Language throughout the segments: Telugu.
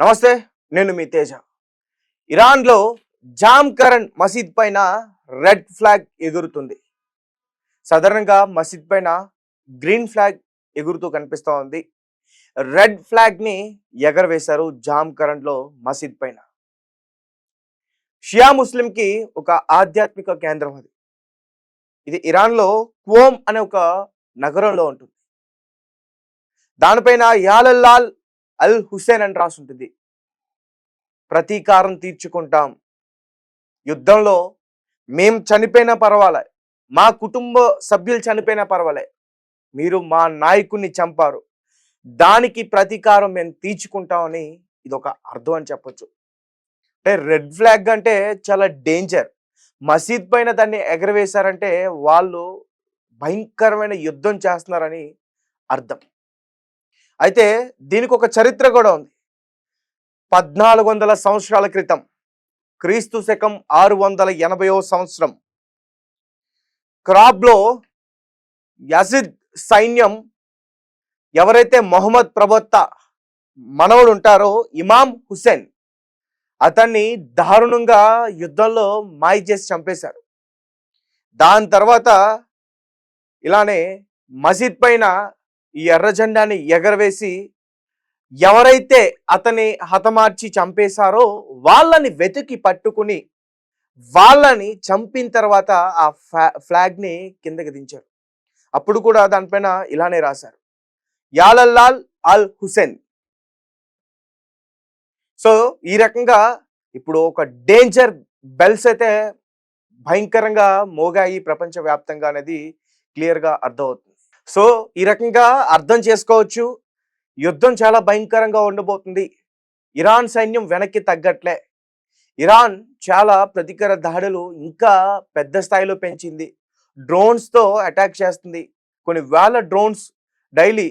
నమస్తే, నేను మీ తేజ. ఇరాన్లో జామ్కరణ్ మసీద్ పైన రెడ్ ఫ్లాగ్ ఎగురుతుంది. సాధారణంగా మసీద్ పైన గ్రీన్ ఫ్లాగ్ ఎగురుతూ కనిపిస్తూ ఉంది. రెడ్ ఫ్లాగ్ని ఎగరవేశారు జామ్కరణ్లో మసీద్ పైన. షియా ముస్లింకి ఒక ఆధ్యాత్మిక కేంద్రం అది. ఇది ఇరాన్లో క్వోమ్ అనే ఒక నగరంలో ఉంటుంది. దానిపైన యాలల్లాల్ అల్ హుసేన్ అని రాసి ఉంటుంది. ప్రతీకారం తీర్చుకుంటాం, యుద్ధంలో మేం చనిపోయినా పర్వాలే, మా కుటుంబ సభ్యులు చనిపోయినా పర్వాలే, మీరు మా నాయకుడిని చంపారు, దానికి ప్రతీకారం మేము తీర్చుకుంటామని ఇది ఒక అర్థం అని చెప్పొచ్చు. అంటే రెడ్ ఫ్లాగ్ అంటే చాలా డేంజర్. మసీద్ పైన దాన్ని ఎగరవేశారంటే వాళ్ళు భయంకరమైన యుద్ధం చేస్తున్నారని అర్థం. అయితే దీనికి ఒక చరిత్ర కూడా ఉంది. 1400 సంవత్సరాల క్రితం, క్రీస్తు శకం 680వ సంవత్సరం, క్రాబ్లో యజిద్ సైన్యం ఎవరైతే మొహమ్మద్ ప్రవక్త మనవడు ఉంటారో ఇమాం హుసేన్, అతన్ని దారుణంగా యుద్ధంలో మాయ చేసి చంపేశారు. దాని తర్వాత ఇలానే మసీద్ పైన ఈ ఎర్ర జెండాని ఎగరవేసి ఎవరైతే అతని హతమార్చి చంపేశారో వాళ్ళని వెతికి పట్టుకుని వాళ్ళని చంపిన తర్వాత ఆ ఫ్లాగ్ని కిందకి దించారు. అప్పుడు కూడా దానిపైన ఇలానే రాశారు, యాలల్లాల్ అల్ హుసేన్. సో ఈ రకంగా ఇప్పుడు ఒక డేంజర్ బెల్స్ అయితే భయంకరంగా మోగాయి ప్రపంచవ్యాప్తంగా అనేది క్లియర్గా అర్థమవుతుంది. సో ఈ రకంగా అర్థం చేసుకోవచ్చు, యుద్ధం చాలా భయంకరంగా ఉండబోతుంది. ఇరాన్ సైన్యం వెనక్కి తగ్గట్లే. ఇరాన్ చాలా ప్రతీకార దాడులు ఇంకా పెద్ద స్థాయిలో పెంచింది. డ్రోన్స్తో అటాక్ చేస్తుంది. కొన్ని వేల డ్రోన్స్ డైలీ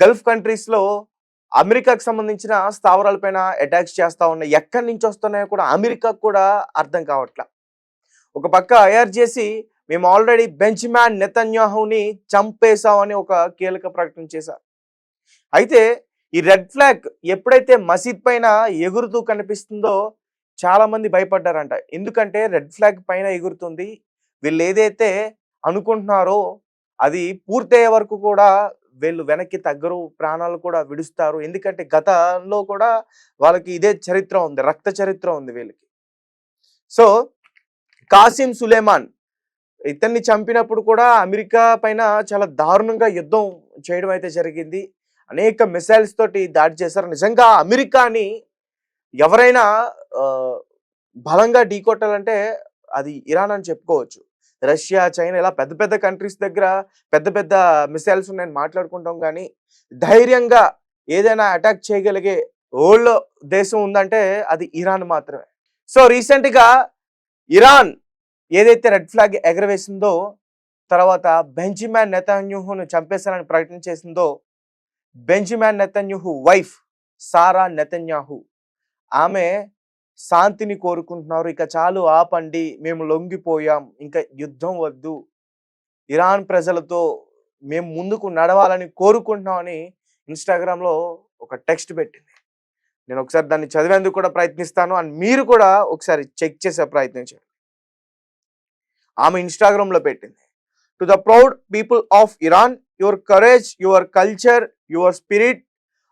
గల్ఫ్ కంట్రీస్లో అమెరికాకు సంబంధించిన స్థావరాలపైన అటాక్స్ చేస్తూ ఉన్నాయి. ఎక్కడి నుంచి వస్తున్నాయో కూడా అమెరికాకు కూడా అర్థం కావట్లా. ఒక పక్క ఐఆర్జేసీ మేము ఆల్రెడీ బెంజమిన్ నెతన్యాహుని చంపేశామని ఒక కీలక ప్రకటన చేశారు. అయితే ఈ రెడ్ ఫ్లాగ్ ఎప్పుడైతే మసీద్ పైన ఎగురుతూ కనిపిస్తుందో చాలా మంది భయపడ్డారంట. ఎందుకంటే రెడ్ ఫ్లాగ్ పైన ఎగురుతుంది, వీళ్ళు ఏదైతే అనుకుంటున్నారో అది పూర్తయ్యే వరకు కూడా వీళ్ళు వెనక్కి తగ్గరు, ప్రాణాలు కూడా విడుస్తారు. ఎందుకంటే గతంలో కూడా వాళ్ళకి ఇదే చరిత్ర ఉంది, రక్త చరిత్ర ఉంది వీళ్ళకి. సో కాసిం సులేమాన్ ఇతన్ని చంపినప్పుడు కూడా అమెరికా పైన చాలా దారుణంగా యుద్ధం చేయడం అయితే జరిగింది. అనేక మిసైల్స్ తోటి దాడి చేశారు. నిజంగా అమెరికాని ఎవరైనా బలంగా ఢీకొట్టాలంటే అది ఇరాన్ అని చెప్పుకోవచ్చు. రష్యా, చైనా ఇలా పెద్ద పెద్ద కంట్రీస్ దగ్గర పెద్ద పెద్ద మిసైల్స్ ఉన్నాయని మాట్లాడుకుంటాం, కానీ ధైర్యంగా ఏదైనా అటాక్ చేయగలిగే ఓల్డ్ దేశం ఉందంటే అది ఇరాన్ మాత్రమే. సో రీసెంట్గా ఇరాన్ ఏదైతే రెడ్ ఫ్లాగ్ ఎగరవేసిందో, తర్వాత బెంజమిన్ నెతన్యాహును చంపేశారని ప్రకటన చేసిందో, బెంజమిన్ నెతన్యాహు వైఫ్ సారా నెతన్యాహు ఆమె శాంతిని కోరుకుంటున్నారు. ఇక చాలు, ఆపండి, మేము లొంగిపోయాం, ఇంకా యుద్ధం వద్దు, ఇరాన్ ప్రజలతో మేము ముందుకు నడవాలని కోరుకుంటున్నామని ఇన్స్టాగ్రామ్లో ఒక టెక్స్ట్ పెట్టింది. నేను ఒకసారి దాన్ని చదివేందుకు కూడా ప్రయత్నిస్తాను, అండ్ మీరు కూడా ఒకసారి చెక్ చేసే ప్రయత్నించండి. ఆమె ఇన్స్టాగ్రామ్లో పెట్టింది, to the proud people of Iran, your courage, your culture, your spirit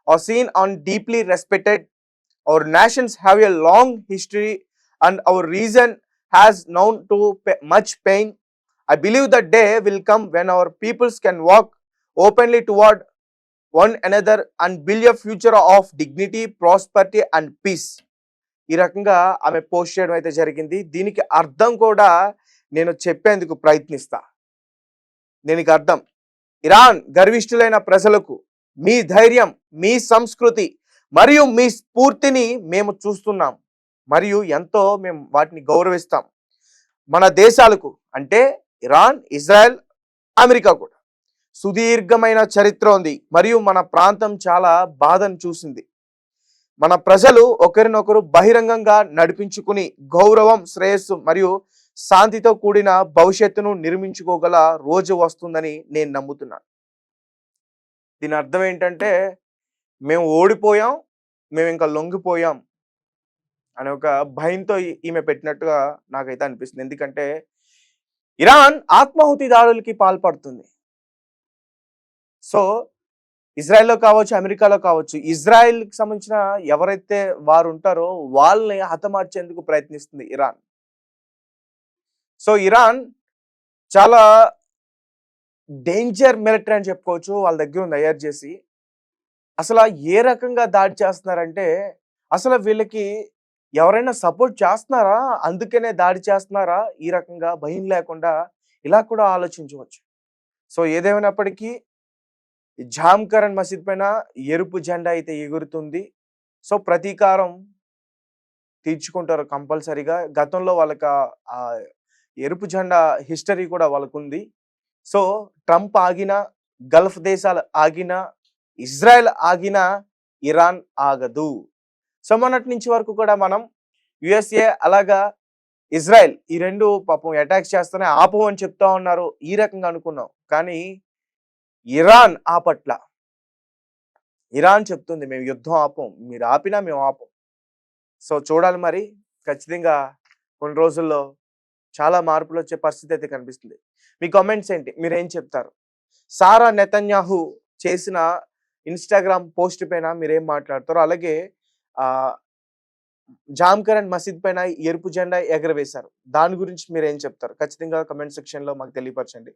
are seen and deeply respected. Our nations have a long history and our region has known to much pain. I believe that day will come when our peoples can walk openly toward one another and build a future of dignity, prosperity and peace. ఈ రకంగా ఆమె పోస్ట్ చేయడం అయితే జరిగింది. దీనికి అర్థం కూడా నేను చెప్పేందుకు ప్రయత్నిస్తా. దీనికి అర్థం, ఇరాన్ గర్విష్ఠులైన ప్రజలకు మీ ధైర్యం, మీ సంస్కృతి మరియు మీ స్ఫూర్తిని మేము చూస్తున్నాం మరియు ఎంతో మేము వాటిని గౌరవిస్తాం. మన దేశాలకు అంటే ఇరాన్, ఇజ్రాయెల్, అమెరికా కూడా సుదీర్ఘమైన చరిత్ర ఉంది మరియు మన ప్రాంతం చాలా బాధను చూసింది. మన ప్రజలు ఒకరినొకరు బహిరంగంగా నడిపించుకుని గౌరవం, శ్రేయస్సు మరియు శాంతితో కూడిన భవిష్యత్తును నిర్మించుకోగల రోజు వస్తుందని నేను నమ్ముతున్నాను. దీని అర్థం ఏంటంటే మేము ఓడిపోయాం, మేము ఇంకా లొంగిపోయాం అనే ఒక భయంతో ఈమె పెట్టినట్టుగా నాకైతే అనిపిస్తుంది. ఎందుకంటే ఇరాన్ ఆత్మాహుతి దాడులకి పాల్పడుతుంది. సో ఇజ్రాయెల్‌లో కావచ్చు, అమెరికాలో కావచ్చు, ఇజ్రాయెల్‌కి సంబంధించిన ఎవరైతే వారు ఉంటారో వాళ్ళని హతమార్చేందుకు ప్రయత్నిస్తుంది ఇరాన్. సో ఇరాన్ చాలా డేంజర్ మిలిటరీ అని చెప్పుకోవచ్చు. వాళ్ళ దగ్గర ఉంది తయారు చేసి. అసల ఏ రకంగా దాడి చేస్తున్నారంటే, అసలు వీళ్ళకి ఎవరైనా సపోర్ట్ చేస్తున్నారా? అందుకనే దాడి చేస్తున్నారా? ఈ రకంగా భయం లేకుండా ఇలా కూడా ఆలోచించవచ్చు. సో ఏదేమైనప్పటికీ జామ్‌కరణ్ మసీద్ పైన ఎరుపు జెండా అయితే ఎగురుతుంది. సో ప్రతీకారం తీర్చుకుంటారు కంపల్సరీగా. గతంలో వాళ్ళకి ఎరుపు జెండా హిస్టరీ కూడా వాళ్ళకుంది. సో ట్రంప్ ఆగినా, గల్ఫ్ దేశాలు ఆగినా, ఇజ్రాయెల్ ఆగినా ఇరాన్ ఆగదు. సో మొన్నటి నుంచి వరకు కూడా మనం యుఎస్ఏ అలాగా ఇజ్రాయెల్ ఈ 2 పాపం అటాక్స్ చేస్తూనే ఆపవు అని చెప్తా ఉన్నారు. ఈ రకంగా అనుకున్నాం. కానీ ఇరాన్ ఆపట్ల. ఇరాన్ చెప్తుంది మేము యుద్ధం ఆపం. మీరు ఆపినా మేము ఆపం. సో చూడాలి మరి. ఖచ్చితంగా కొన్ని రోజుల్లో చాలా మార్పులొచ్చే పరిస్థితి అయితే కనిపిస్తుంది. మీ కామెంట్స్ ఏంటి? మీరేం చెప్తారు? సారా నెతన్యాహు చేసిన ఇన్‌స్టాగ్రామ్ పోస్ట్ పైన మీరేం మాట్లాడతారో? అలాగే ఆహ్, జామ్‌కరణ్ మసీద్ పైన ఎరుపు జెండా ఎగరవేశారు. దాని గురించి మీరేం చెప్తారు? ఖచ్చితంగా కామెంట్ సెక్షన్‌లో మాకు తెలియపరచండి.